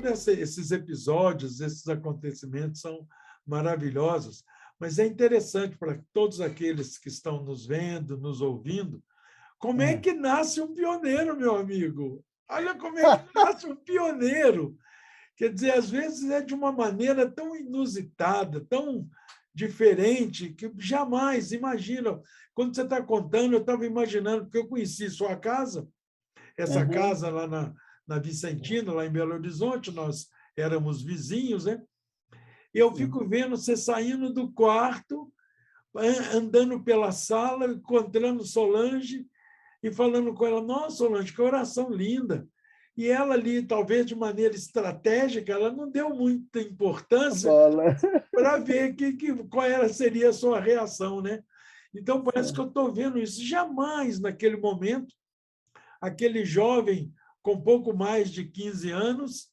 todos esses episódios, esses acontecimentos são maravilhosos, mas é interessante para todos aqueles que estão nos vendo, nos ouvindo, como é que nasce um pioneiro, meu amigo? Olha como é que nasce um pioneiro. Quer dizer, às vezes é de uma maneira tão inusitada, tão diferente, que jamais imagina. Quando você está contando, eu estava imaginando, porque eu conheci sua casa, essa casa lá na Vicentina, lá em Belo Horizonte, nós éramos vizinhos, né? E eu fico vendo você saindo do quarto, andando pela sala, encontrando Solange e falando com ela: nossa, Solange, que oração linda. E ela ali, talvez de maneira estratégica, ela não deu muita importância para ver seria a sua reação, né? Então, parece que eu estou vendo isso. Jamais, naquele momento, aquele jovem com pouco mais de 15 anos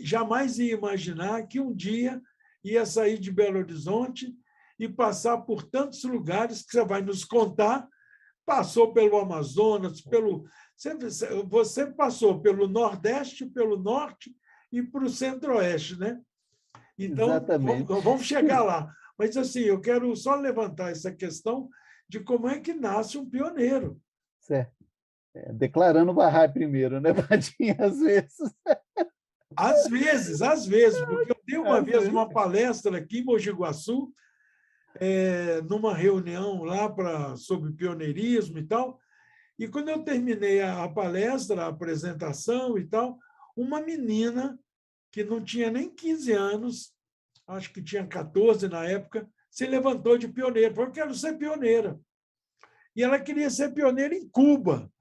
jamais ia imaginar que um dia ia sair de Belo Horizonte e passar por tantos lugares que você vai nos contar. Passou pelo Amazonas, você passou pelo Nordeste, pelo Norte e para o Centro-Oeste, né? Então, vamos chegar lá. Mas, assim, eu quero só levantar essa questão de como é que nasce um pioneiro. Certo. Declarando o Bahá'í primeiro, né, Vadinho? Às vezes, porque eu dei uma vez uma palestra aqui em Mogi Guaçu, numa reunião lá sobre pioneirismo e tal, e quando eu terminei a palestra, a apresentação e tal, uma menina que não tinha nem 15 anos, acho que tinha 14 na época, se levantou de pioneira, falou: eu quero ser pioneira. E ela queria ser pioneira em Cuba.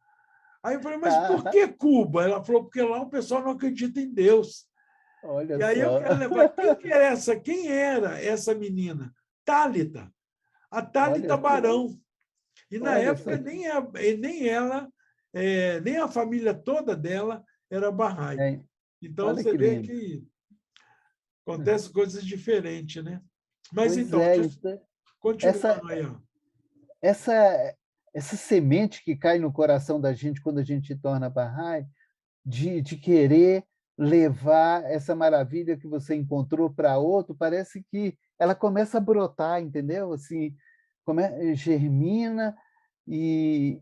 Aí eu falei: mas por que Cuba? Ela falou: porque lá o pessoal não acredita em Deus. Olha e aí só. eu quero levar. Quem era essa menina? Tálita. A Tálita Barão. E, na época, nem ela, nem a família toda dela era Bahá'í. Então, você vê que acontecem coisas diferentes, né? Mas, então, continuando aí. Essa semente que cai no coração da gente quando a gente se torna Bahá'í, de querer levar essa maravilha que você encontrou para outro, parece que ela começa a brotar, entendeu? Assim, germina, e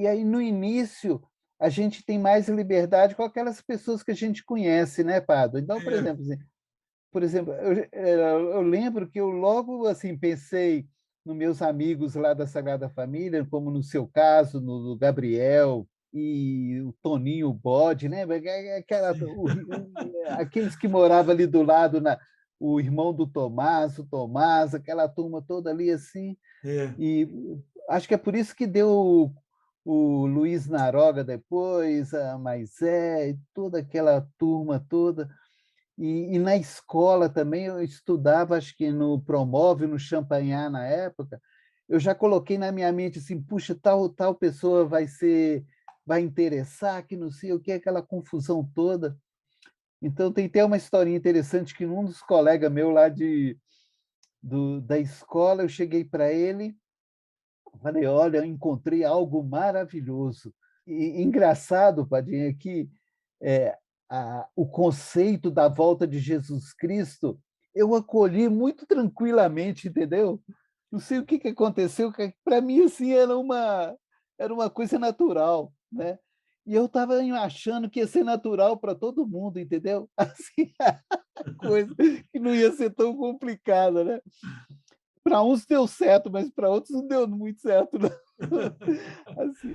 aí, no início, a gente tem mais liberdade com aquelas pessoas que a gente conhece, né, Pado? Então, por exemplo, eu lembro que eu logo assim pensei nos meus amigos lá da Sagrada Família, como no seu caso, no Gabriel e o Toninho Bode, lembra? Aqueles que moravam ali do lado, o irmão do Tomás, o Tomás, aquela turma toda ali assim. E acho que é por isso que deu o Luiz Naroga depois, a Maisé, toda aquela turma toda. E na escola também eu estudava, acho que no Promove, no Champanhar na época, eu já coloquei na minha mente assim: puxa, tal pessoa vai interessar, que não sei o que, aquela confusão toda. Então tem até uma historinha interessante que um dos colegas meu lá da escola, eu cheguei para ele, falei: olha, eu encontrei algo maravilhoso. E engraçado, Padinha, que o conceito da volta de Jesus Cristo eu acolhi muito tranquilamente, entendeu? Não sei o que aconteceu, para mim assim era uma coisa natural, né? E eu estava achando que ia ser natural para todo mundo, entendeu? Assim, coisa que não ia ser tão complicada, né? Para uns deu certo, mas para outros não deu muito certo, não. Assim.